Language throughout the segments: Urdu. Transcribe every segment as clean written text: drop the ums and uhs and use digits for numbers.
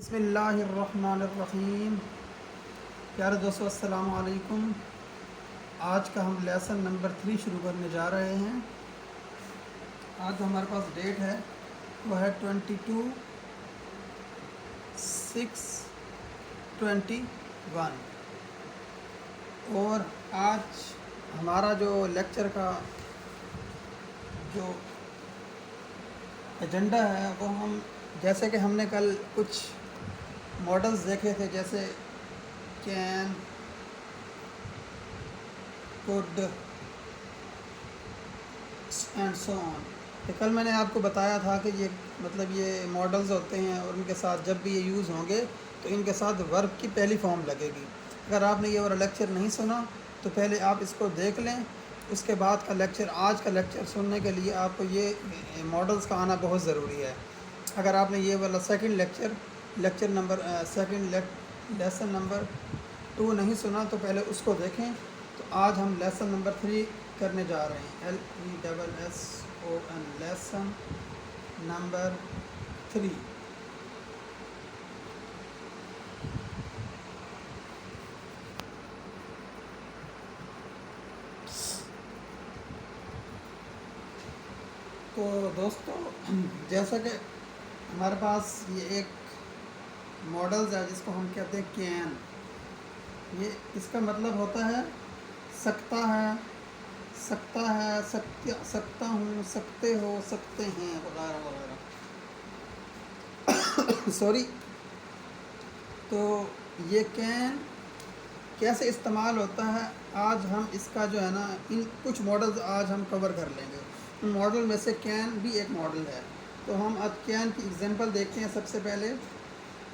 بسم اللہ الرحمن الرحیم۔ پیارے دوستو السلام علیکم۔ آج کا ہم لیسن نمبر 3 شروع کرنے جا رہے ہیں۔ آج ہمارے پاس ڈیٹ ہے وہ ہے 22/6/21 اور آج ہمارا جو لیکچر کا جو ایجنڈا ہے وہ ہم جیسے کہ ہم نے کل کچھ ماڈلز دیکھے تھے، جیسے کین، کوڈ اینڈ سو آن۔ کہ کل میں نے آپ کو بتایا تھا کہ یہ ماڈلز ہوتے ہیں اور ان کے ساتھ جب بھی یہ یوز ہوں گے تو ان کے ساتھ ورب کی پہلی فارم لگے گی۔ اگر آپ نے یہ والا لیکچر نہیں سنا تو پہلے آپ اس کو دیکھ لیں، اس کے بعد کا لیکچر، آج کا لیکچر سننے کے لیے آپ کو یہ ماڈلز کا آنا بہت ضروری ہے۔ اگر آپ نے یہ والا لیسن نمبر 2 نہیں سنا تو پہلے اس کو دیکھیں۔ تو آج ہم لیسن نمبر 3 کرنے جا رہے ہیں، LESSON، لیسن نمبر 3۔ تو دوستو، جیسا کہ ہمارے پاس یہ ایک ماڈلز ہے جس کو ہم کہتے ہیں کین۔ یہ اس کا مطلب ہوتا ہے سکتا ہے، سکتا ہوں، سکتے ہو، سکتے ہیں، وغیرہ وغیرہ۔ سوری۔ تو یہ کین کیسے استعمال ہوتا ہے، آج ہم اس کا جو ہے نا ان کچھ ماڈلز آج ہم کور کر لیں گے۔ ان ماڈل میں سے کین بھی ایک ماڈل ہے۔ تو ہم اب کین کی ایگزامپل دیکھتے ہیں سب سے پہلے۔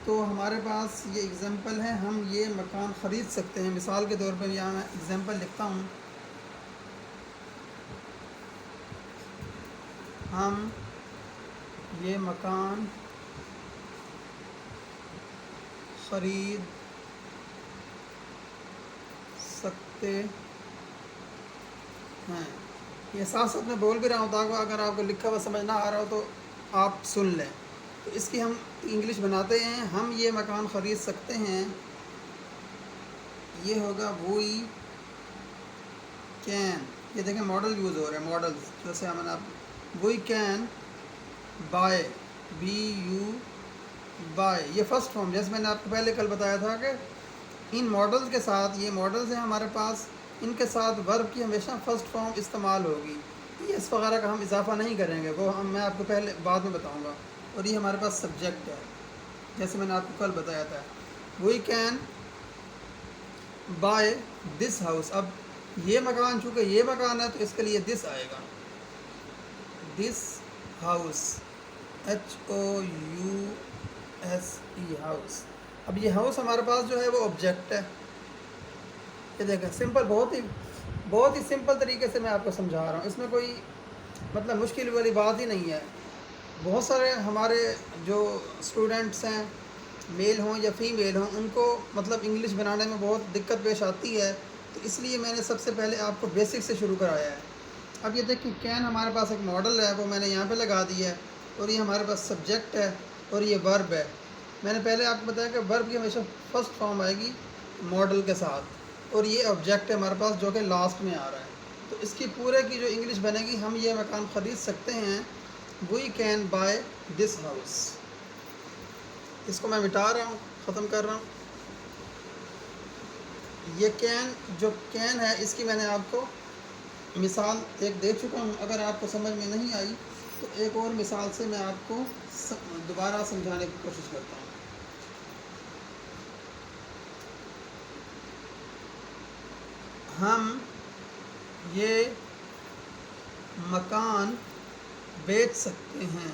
تو ہمارے پاس یہ ایگزامپل ہے، ہم یہ مکان خرید سکتے ہیں۔ مثال کے طور پر یہاں میں ایگزامپل لکھتا ہوں، ہم یہ مکان خرید سکتے ہیں۔ یہ ساتھ ساتھ میں بول بھی رہا ہوں تاکہ اگر آپ کو لکھا ہوا سمجھ نہ آ رہا ہو تو آپ سن لیں۔ تو اس کی ہم انگلش بناتے ہیں، ہم یہ مکان خرید سکتے ہیں۔ یہ ہوگا وی کین۔ یہ دیکھیں ماڈل یوز ہو رہے ہیں، ماڈلز جیسے ہم نے وی کین بائی، بائی، یہ فرسٹ فارم، جیسے میں نے آپ کو پہلے کل بتایا تھا کہ ان ماڈلز کے ساتھ، یہ ماڈلز ہیں ہمارے پاس، ان کے ساتھ ورب کی ہمیشہ فرسٹ فارم استعمال ہوگی۔ اس وغیرہ کا ہم اضافہ نہیں کریں گے، وہ میں آپ کو پہلے بعد میں بتاؤں گا۔ اور یہ ہمارے پاس سبجیکٹ ہے، جیسے میں نے آپ کو کل بتایا تھا، we can buy this house. اب یہ مکان، چونکہ یہ مکان ہے تو اس کے لیے دس آئے گا، دس ہاؤس، HOUSE، ہاؤس۔ اب یہ ہاؤس ہمارے پاس جو ہے وہ آبجیکٹ ہے۔ یہ دیکھیں سمپل، بہت ہی سمپل طریقے سے میں آپ کو سمجھا رہا ہوں، اس میں کوئی مشکل والی بات ہی نہیں ہے۔ بہت سارے ہمارے جو اسٹوڈنٹس ہیں، میل ہوں یا فیمیل ہوں، ان کو انگلش بنانے میں بہت دقت پیش آتی ہے، تو اس لیے میں نے سب سے پہلے آپ کو بیسک سے شروع کرایا ہے۔ اب یہ دیکھیں کین ہمارے پاس ایک ماڈل ہے، وہ میں نے یہاں پہ لگا دی ہے، اور یہ ہمارے پاس سبجیکٹ ہے اور یہ ورب ہے۔ میں نے پہلے آپ کو بتایا کہ ورب کی ہمیشہ فرسٹ فارم آئے گی ماڈل کے ساتھ، اور یہ آبجیکٹ ہے ہمارے پاس جو کہ لاسٹ میں آ رہا ہے۔ تو اس کی پورے کی جو انگلش بنے گی، ہم یہ مکان خرید سکتے ہیں، we can buy this house. اس کو میں مٹا رہا ہوں، ختم کر رہا ہوں۔ یہ جو کین ہے، اس کی میں نے آپ کو مثال ایک دے چکا ہوں۔ اگر آپ کو سمجھ میں نہیں آئی تو ایک اور مثال سے میں آپ کو دوبارہ سمجھانے کی کوشش کرتا ہوں۔ ہم یہ مکان بیچ سکتے ہیں،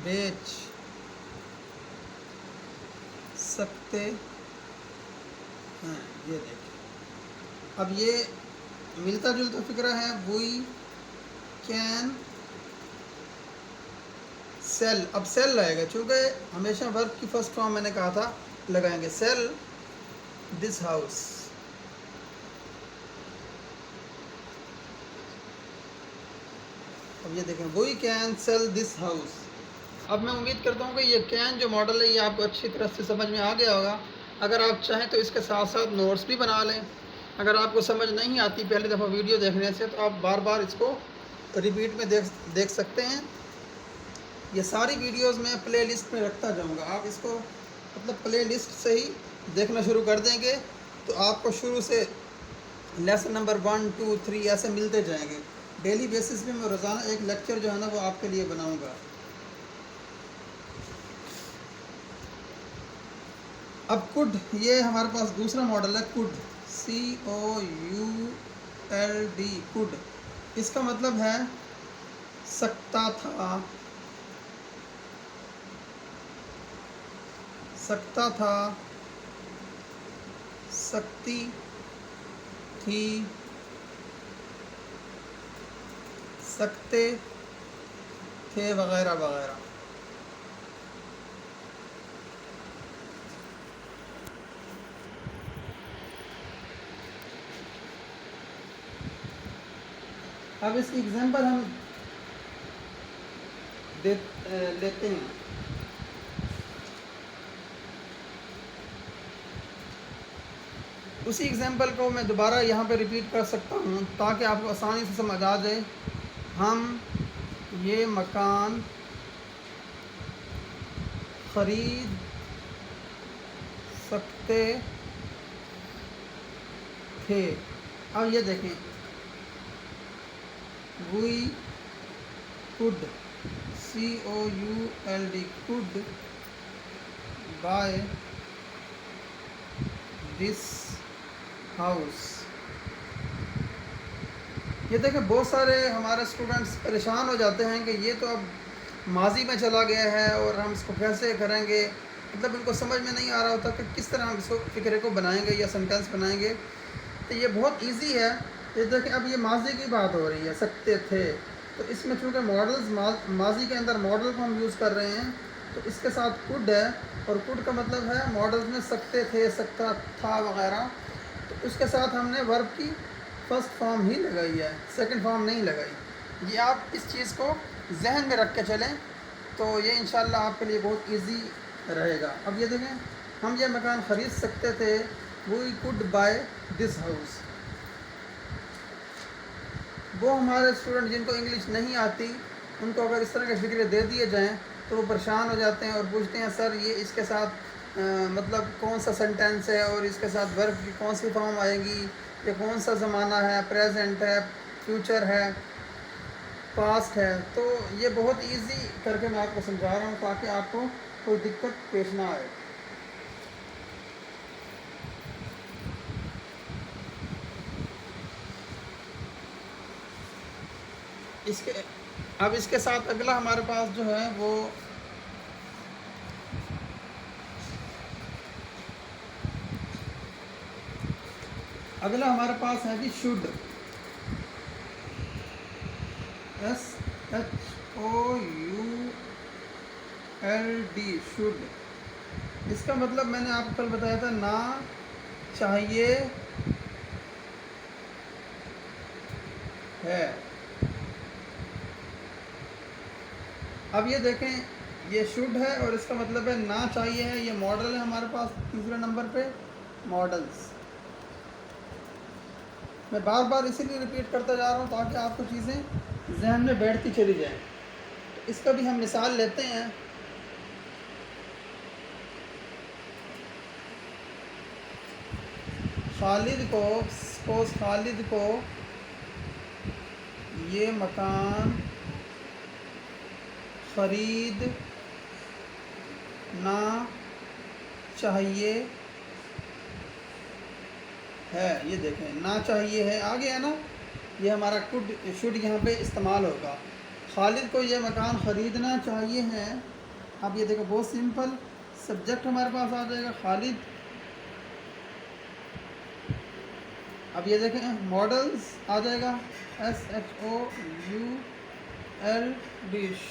بیچ سکتے ہیں۔ یہ دیکھیں، اب یہ ملتا جلتا فکرہ ہے، وی کین سیل۔ اب سیل لائے گا، چونکہ ہمیشہ ورب کی فرسٹ فارم میں نے کہا تھا لگائیں گے، سیل دس ہاؤس۔ اب یہ دیکھیں، we can sell this house. اب میں امید کرتا ہوں کہ یہ کین جو ماڈل ہے یہ آپ کو اچھی طرح سے سمجھ میں آ گیا ہوگا. اگر آپ چاہیں تو اس کے ساتھ ساتھ نوٹس بھی بنا لیں. اگر آپ کو سمجھ نہیں آتی پہلی دفعہ ویڈیو دیکھنے سے تو آپ بار بار اس کو ریپیٹ میں دیکھ سکتے ہیں. یہ ساری ویڈیوز میں پلے لسٹ میں رکھتا جاؤں گا. آپ اس کو مطلب پلے لسٹ سے ہی دیکھنا شروع کر دیں گے تو آپ کو شروع سے لیسن نمبر 1 2 3 ایسے ملتے جائیں گے. ڈیلی بیسس پہ میں روزانہ ایک لیکچر جو ہے نا وہ آپ کے لیے بناؤں گا. اب کڈ یہ ہمارے پاس دوسرا ماڈل ہے. کڈ COULD کڈ. اس کا مطلب ہے سکتا تھا، سکتا تھا، سکتی تھی، سکتے تھے وغیرہ وغیرہ. اب اس کی ایگزامپل ہم لیتے ہیں. اسی ایگزامپل کو میں دوبارہ یہاں پہ ریپیٹ کر سکتا ہوں تاکہ آپ کو آسانی سے سمجھ آ جائے. ہم یہ مکان خرید سکتے تھے. اب یہ دیکھیں وی could COULD could buy this house. یہ دیکھیں بہت سارے ہمارے اسٹوڈنٹس پریشان ہو جاتے ہیں کہ یہ تو اب ماضی میں چلا گیا ہے اور ہم اس کو کیسے کریں گے. مطلب ان کو سمجھ میں نہیں آ رہا ہوتا کہ کس طرح ہم اس کو فقرے کو بنائیں گے یا سینٹینس بنائیں گے. تو یہ بہت ایزی ہے. یہ دیکھیں اب یہ ماضی کی بات ہو رہی ہے، سکتے تھے. تو اس میں چونکہ ماڈلز ماضی کے اندر ماڈل کو ہم یوز کر رہے ہیں تو اس کے ساتھ کڈ ہے اور کڈ کا مطلب ہے ماڈلز میں سکتے تھے، سکتا تھا وغیرہ. تو اس کے ساتھ ہم نے ورب کی فرسٹ فارم ہی لگائی ہے، سیکنڈ فارم نہیں لگائی. یہ آپ اس چیز کو ذہن میں رکھ کے چلیں تو یہ انشاءاللہ آپ کے لیے بہت ایزی رہے گا. اب یہ دیکھیں ہم یہ مکان خرید سکتے تھے. وی could buy this house. وہ ہمارے اسٹوڈنٹ جن کو انگلش نہیں آتی ان کو اگر اس طرح کے فکرے دے دیے جائیں تو وہ پریشان ہو جاتے ہیں اور پوچھتے ہیں سر یہ اس کے ساتھ مطلب کون سا سینٹینس ہے اور اس کے ساتھ ورب کی کون سی فارم آئے گی، یہ کون سا زمانہ ہے، پریزنٹ ہے، فیوچر ہے، پاسٹ ہے. تو یہ بہت ایزی کر کے میں آپ کو سمجھا رہا ہوں تاکہ آپ کو کوئی دقت پیش نہ آئے. اب اس کے ساتھ اگلا ہمارے پاس جو ہے وہ اگلا ہمارے پاس ہے جی شوڈ. SHOULD should. اس کا مطلب میں نے آپ کو کل بتایا تھا نہ چاہیے ہے. اب یہ دیکھیں یہ شوڈ ہے اور اس کا مطلب ہے نہ چاہیے ہے. یہ ماڈل ہے ہمارے پاس تیسرے نمبر پہ ماڈلز. میں بار بار اسی لیے ریپیٹ کرتا جا رہا ہوں تاکہ آپ کو چیزیں ذہن میں بیٹھتی چلی جائیں. تو اس کا بھی ہم مثال لیتے ہیں. خالد کو یہ مکان خریدنا چاہیے ہے. یہ دیکھیں نہ چاہیے ہے آ گیا نا. یہ ہمارا شوڈ یہاں پہ استعمال ہوگا. خالد کو یہ مکان خریدنا چاہیے ہے. اب یہ دیکھو بہت سمپل. سبجیکٹ ہمارے پاس آ جائے گا خالد. اب یہ دیکھیں ماڈلز آ جائے گا SHOULD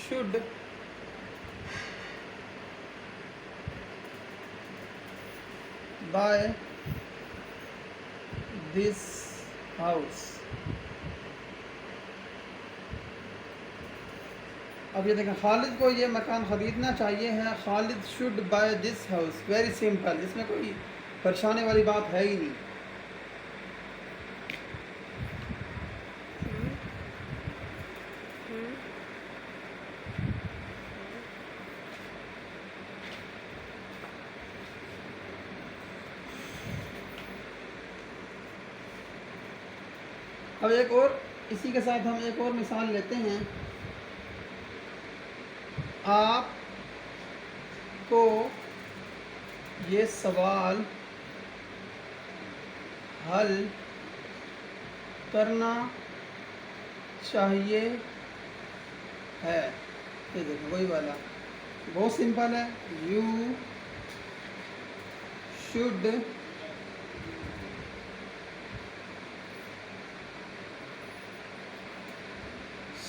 should buy this house. اب یہ دیکھیں خالد کو یہ مکان خریدنا چاہیے ہے. Khalid should buy this house. Very simple, اس میں کوئی پریشانے والی بات ہے ہی نہیں. اب ایک اور اسی کے ساتھ ہم ایک اور مثال لیتے ہیں. آپ کو یہ سوال حل کرنا چاہیے ہے. یہ دیکھیں وہی والا بہت سمپل ہے. You should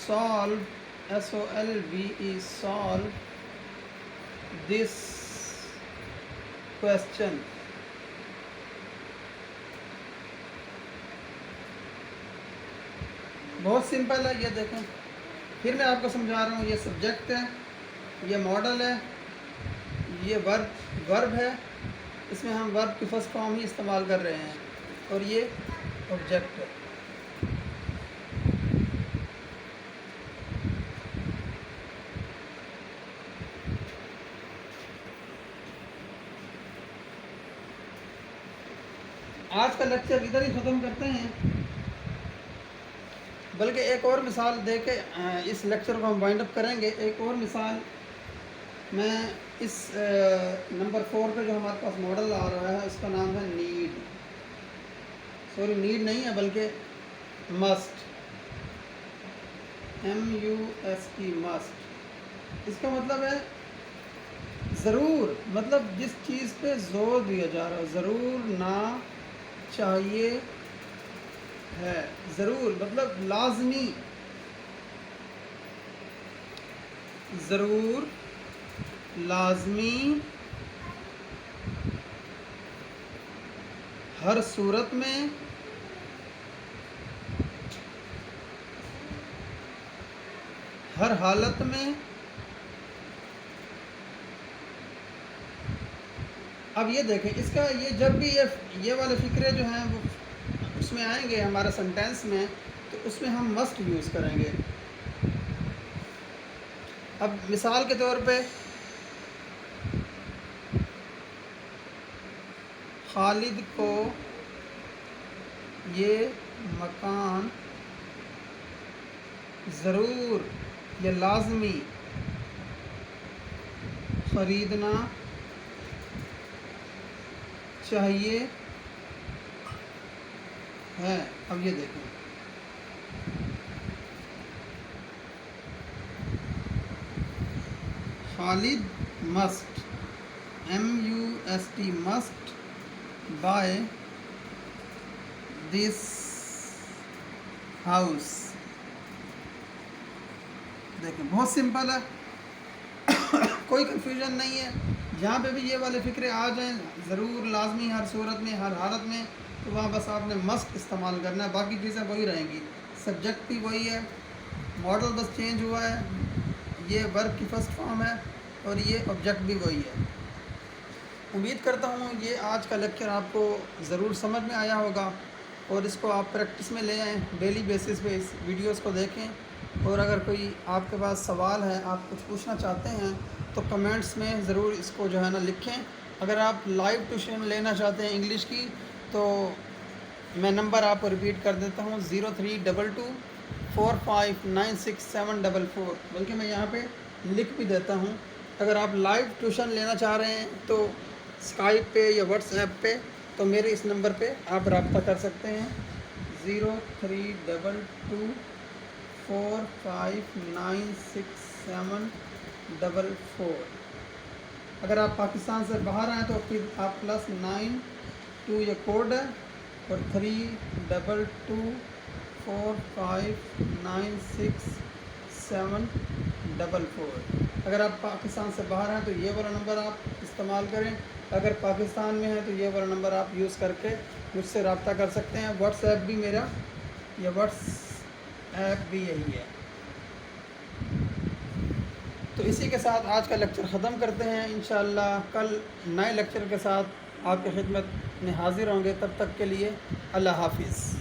solve SOLVE solve this question. بہت سمپل ہے. یہ دیکھیں پھر میں آپ کو سمجھا رہا ہوں. یہ سبجیکٹ ہے, یہ ماڈل ہے, یہ ورب ہے. اس میں ہم ورب کی فرسٹ فارم ہی استعمال کر رہے ہیں, اور یہ آبجیکٹ ہے. آج کا لیکچر ادھر ہی ختم کرتے ہیں, بلکہ ایک اور مثال دے کے اس لیکچر کو ہم وائنڈ اپ کریں گے. ایک اور مثال میں اس نمبر 4 پہ جو ہمارے پاس ماڈل آ رہا ہے اس کا نام ہے نیڈ. سوری نیڈ نہیں ہے بلکہ مسٹ. MUST must. اس کا مطلب ہے ضرور, مطلب جس چیز پہ زور دیا جا رہا ہے. ضرور نہ چاہیے ہے. ضرور مطلب لازمی. ضرور لازمی ہر صورت میں ہر حالت میں. اب یہ دیکھیں اس کا یہ جب بھی یہ والے فقرے جو ہیں وہ اس میں آئیں گے ہمارا سنٹینس میں, تو اس میں ہم مسٹ یوز کریں گے. اب مثال کے طور پہ خالد کو یہ مکان ضرور یا لازمی خریدنا چاہیے ہے. اب یہ دیکھیں Khalid must MUST must buy this house. دیکھیں بہت سمپل ہے, کوئی کنفیوژن نہیں ہے. جہاں پہ بھی یہ والے فکرے آ جائیں ضرور لازمی ہر صورت میں ہر حالت میں, تو وہاں بس آپ نے مسٹ استعمال کرنا ہے. باقی چیزیں وہی رہیں گی. سبجیکٹ بھی وہی ہے, ماڈل بس چینج ہوا ہے. یہ ورب کی فرسٹ فارم ہے اور یہ آبجیکٹ بھی وہی ہے. امید کرتا ہوں یہ آج کا لیکچر آپ کو ضرور سمجھ میں آیا ہوگا, اور اس کو آپ پریکٹس میں لے آئیں. ڈیلی بیسس پہ اس ویڈیوز کو دیکھیں, اور اگر کوئی آپ کے پاس سوال ہے, آپ کچھ پوچھنا چاہتے ہیں, تو کمنٹس میں ضرور اس کو جو ہے نا لکھیں. اگر آپ لائیو ٹیوشن لینا چاہتے ہیں انگلش کی, تو میں نمبر آپ کو ریپیٹ کر دیتا ہوں 0322 4596 744. بلکہ میں یہاں پہ لکھ بھی دیتا ہوں. اگر آپ لائیو ٹیوشن لینا چاہ رہے ہیں تو اسکائپ پہ یا واٹس ایپ پہ, تو میرے اس نمبر پہ آپ رابطہ کر سکتے ہیں 0322 4596 744. اگر آپ پاکستان سے باہر آئیں تو پھر آپ +92 یہ کوڈ ہے, اور 3224 4596 744. اگر آپ پاکستان سے باہر ہیں تو یہ والا نمبر آپ استعمال کریں. اگر پاکستان میں ہیں تو یہ والا نمبر آپ یوز کر کے مجھ سے رابطہ کر سکتے ہیں. واٹس ایپ بھی میرا, یہ واٹس ایپ بھی یہی ہے. تو اسی کے ساتھ آج کا لیکچر ختم کرتے ہیں، انشاءاللہ کل نئے لیکچر کے ساتھ آپ کی خدمت میں حاضر ہوں گے، تب تک کے لیے اللہ حافظ۔